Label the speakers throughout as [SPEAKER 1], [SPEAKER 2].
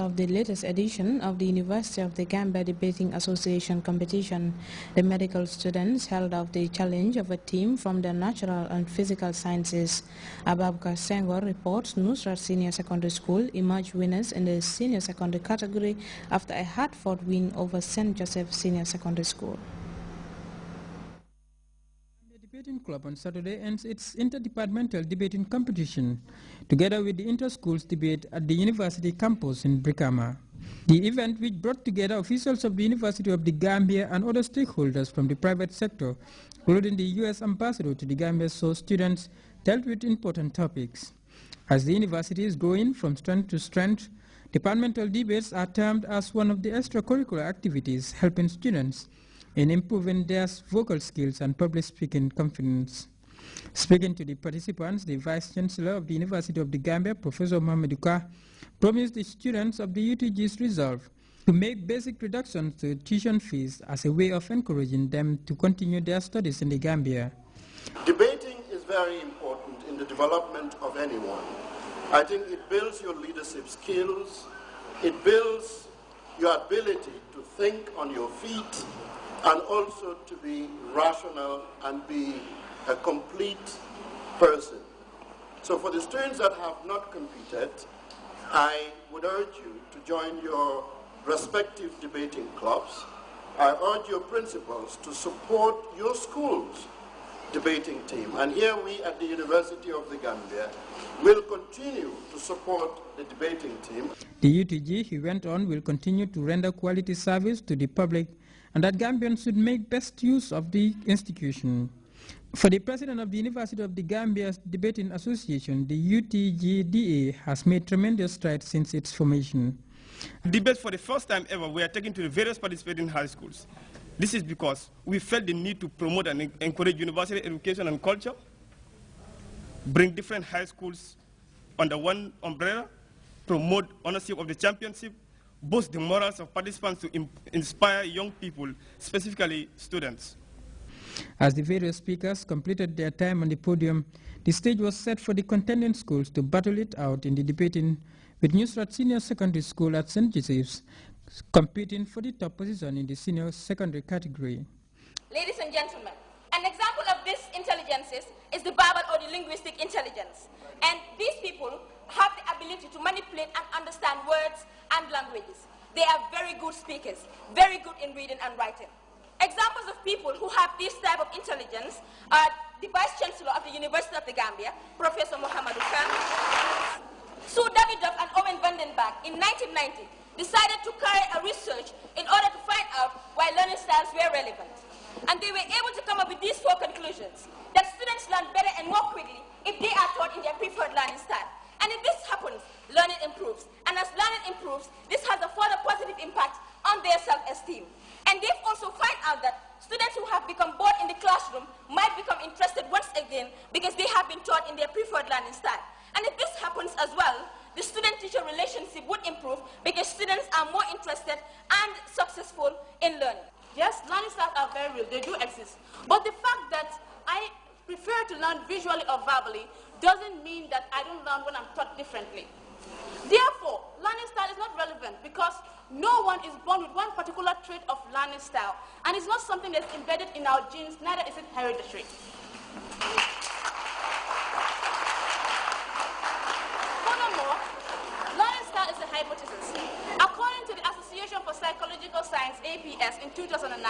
[SPEAKER 1] of the latest edition of the University of the Gambia Debating Association competition. The medical students held out the challenge of a team from the natural and physical sciences. Ababka Senghor reports Nusrat Senior Secondary School emerged winners in the senior secondary category after a hard-fought win over St. Joseph Senior Secondary School.
[SPEAKER 2] The debating club on Saturday ends its interdepartmental debating competition, together with the inter-schools debate at the university campus in Brikama. The event, which brought together officials of the University of the Gambia and other stakeholders from the private sector, including the U.S. ambassador to the Gambia, saw students dealt with important topics. As the university is growing from strength to strength, departmental debates are termed as one of the extracurricular activities helping students in improving their vocal skills and public speaking confidence. Speaking to the participants, the Vice Chancellor of the University of the Gambia, Professor Mohamed Ka, promised the students of the UTG's resolve to make basic reductions to tuition fees as a way of encouraging them to continue their studies in the Gambia.
[SPEAKER 3] Debating is very important in the development of anyone. I think it builds your leadership skills, it builds your ability to think on your feet, and also to be rational and be a complete person. So for the students that have not competed, I would urge you to join your respective debating clubs. I urge your principals to support your school's debating team. And here we at the University of the Gambia will continue to support the debating team.
[SPEAKER 2] The UTG, he went on, will continue to render quality service to the public, and that Gambians should make best use of the institution. For the president of the University of the Gambia's Debating Association, the UTGDA has made tremendous strides since its formation.
[SPEAKER 4] Debates for the first time ever were taken to the various participating high schools. This is because we felt the need to promote and encourage university education and culture, bring different high schools under one umbrella, promote ownership of the championship, boost the morals of participants to inspire young people, specifically students.
[SPEAKER 2] As the various speakers completed their time on the podium, the stage was set for the contending schools to battle it out in the debating, with Nusrat Senior Secondary School at St. Joseph's competing for the top position in the senior secondary category.
[SPEAKER 5] Ladies and gentlemen, an example of this intelligence is the verbal or the linguistic intelligence. And these people have the ability to manipulate and understand words and languages. They are very good speakers, very good in reading and writing. Examples of people who have this type of intelligence are the Vice Chancellor of the University of the Gambia, Professor Mohamed Khan, Sue Davidoff and Owen Vandenberg in 1990 decided to carry a research in order to find out why learning styles were relevant. And they were able to come up with these 4 conclusions: that students learn better and more quickly if they are taught in their preferred learning style. And if this happens, learning improves. And as learning improves, this has a further positive impact on their self-esteem. And they've also found out that students who have become bored in the classroom might become interested once again because they have been taught in their preferred learning style. And if this happens as well, the student-teacher relationship would improve because students are more interested and successful in learning.
[SPEAKER 6] Yes, learning styles are very real, they do exist. But the fact that I prefer to learn visually or verbally doesn't mean that I don't learn when I'm taught differently. Therefore, learning style is not relevant because no one is born with one particular trait of learning style, and it's not something that's embedded in our genes, neither is it hereditary. Furthermore, learning style is a hypothesis. According to the Association for Psychological Science, APS, in 2009,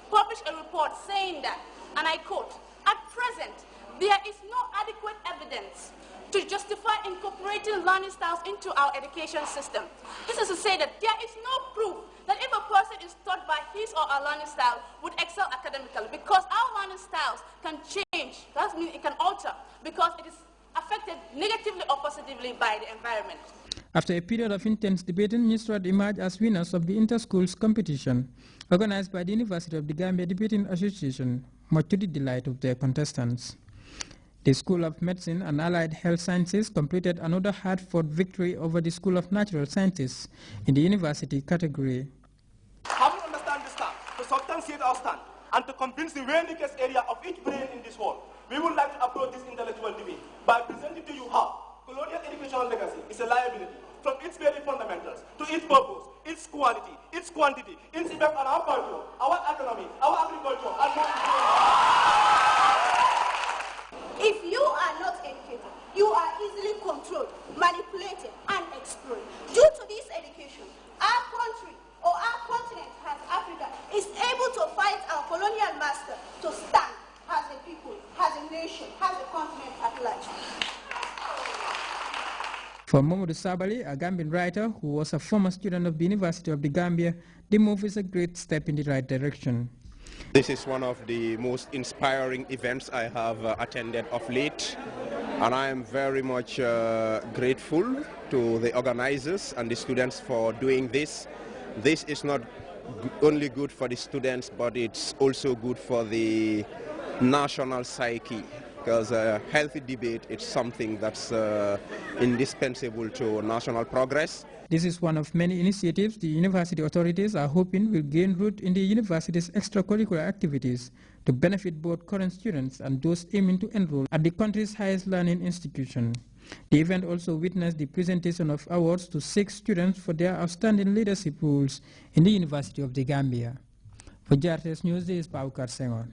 [SPEAKER 6] published a report saying that, and I quote, "At present, there is no adequate evidence to justify incorporating learning styles into our education system." This is to say that there is no proof that if a person is taught by his or her learning style would excel academically, because our learning styles can change. That means it can alter because it is affected negatively or positively by the environment.
[SPEAKER 2] After a period of intense debating, Nusrat emerged as winners of the inter-schools competition organized by the University of the Gambia Debating Association, much to the delight of their contestants. The School of Medicine and Allied Health Sciences completed another hard-fought victory over the School of Natural Sciences in the university category.
[SPEAKER 7] How we understand this stand, to substantiate our stand, and to convince the weakest area of each brain in this world, we would like to approach this intellectual debate by presenting to you how colonial educational legacy is a liability from its very fundamentals to its purpose, its quality, its quantity, its effect on our culture, our economy, our agriculture, and more.
[SPEAKER 6] If you are not educated, you are easily controlled, manipulated, and exploited. Due to this education, our country or our continent as Africa is able to fight our colonial master to stand as a people, as a nation, as a continent at large.
[SPEAKER 2] For Mamadou Sabali, a Gambian writer who was a former student of the University of the Gambia, the move is a great step in the right direction.
[SPEAKER 8] This is one of the most inspiring events I have attended of late, and I am very much grateful to the organizers and the students for doing this. This is not only good for the students, but it's also good for the national psyche, because a healthy debate is something that's indispensable to national progress.
[SPEAKER 2] This is one of many initiatives the university authorities are hoping will gain root in the university's extracurricular activities to benefit both current students and those aiming to enroll at the country's highest learning institution. The event also witnessed the presentation of awards to 6 students for their outstanding leadership roles in the University of the Gambia. For GRTS News, this is Paukar Senghor.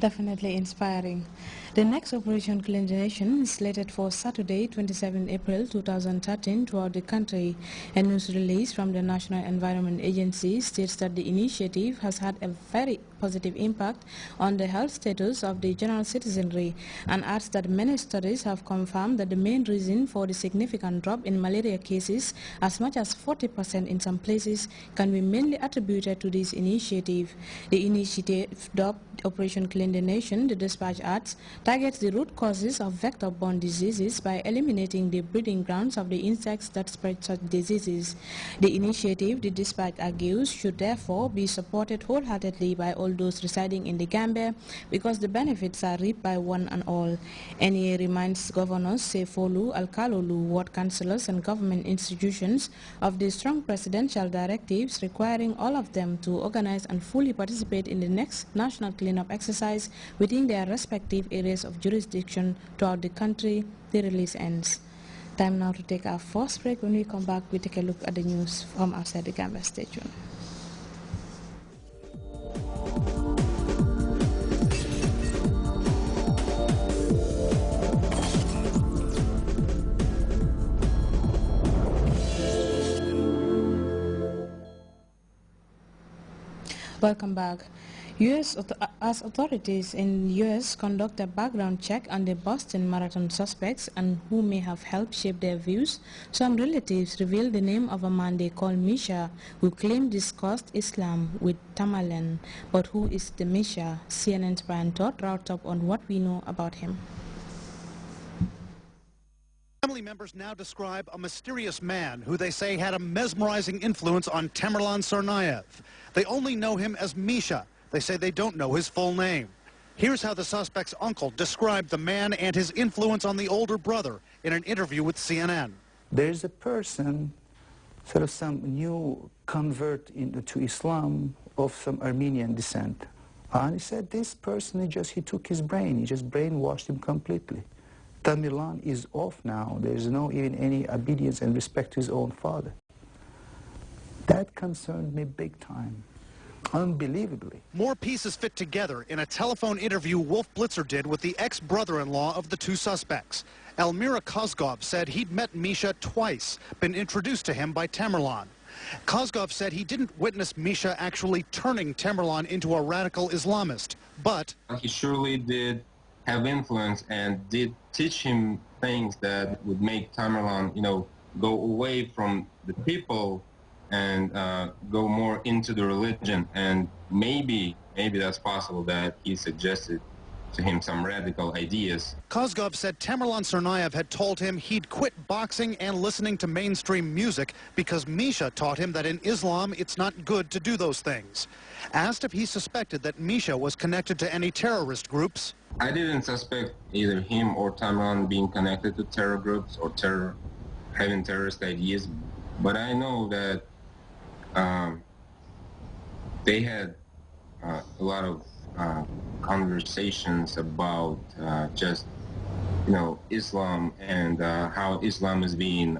[SPEAKER 1] Definitely inspiring. The next Operation Clean the Nation is slated for Saturday, 27 April 2013 throughout the country. A news release from the National Environment Agency states that the initiative has had a very positive impact on the health status of the general citizenry and adds that many studies have confirmed that the main reason for the significant drop in malaria cases, as much as 40% in some places, can be mainly attributed to this initiative. The initiative, dubbed Operation Clean the Nation, the dispatch adds, targets the root causes of vector-borne diseases by eliminating the breeding grounds of the insects that spread such diseases. The initiative, the dispatch argues, should therefore be supported wholeheartedly by all those residing in the Gambia because the benefits are reaped by one and all. NEA reminds governors, Sefolu, Alkalolu, ward councillors and government institutions of the strong presidential directives requiring all of them to organize and fully participate in the next national cleanup exercise within their respective areas of jurisdiction throughout the country. The release ends. Time now to take our first break. When we come back, we take a look at the news from outside the Gambia station. Welcome back. As authorities in U.S. conduct a background check on the Boston Marathon suspects and who may have helped shape their views, some relatives revealed the name of a man they call Misha, who claimed discussed Islam with Tamerlan. But who is the Misha? CNN's Brian Todd wrote up on what we know about him.
[SPEAKER 9] Family members now describe a mysterious man who they say had a mesmerizing influence on Tamerlan Tsarnaev. They only know him as Misha. They say they don't know his full name. Here's how the suspect's uncle described the man and his influence on the older brother in an interview with CNN.
[SPEAKER 10] There's a person, sort of some new convert to Islam of some Armenian descent. And he said this person, he took his brain, he just brainwashed him completely. Tamerlan is off now. There's no even any obedience and respect to his own father. That concerned me big time. Unbelievably.
[SPEAKER 9] More pieces fit together in a telephone interview Wolf Blitzer did with the ex-brother-in-law of the two suspects. Elmira Kozgov said he'd met Misha twice, been introduced to him by Tamerlan. Kozgov said he didn't witness Misha actually turning Tamerlan into a radical Islamist, but
[SPEAKER 11] he surely did have influence and did teach him things that would make Tamerlan, go away from the people and go more into the religion. And maybe that's possible that he suggested to him some radical ideas.
[SPEAKER 9] Kozgov said Tamerlan Tsarnaev had told him he'd quit boxing and listening to mainstream music because Misha taught him that in Islam it's not good to do those things. Asked if he suspected that Misha was connected to any terrorist groups.
[SPEAKER 11] I didn't suspect either him or Tamerlan being connected to terror groups or having terrorist ideas, but I know that they had a lot of conversations about just Islam and how Islam is being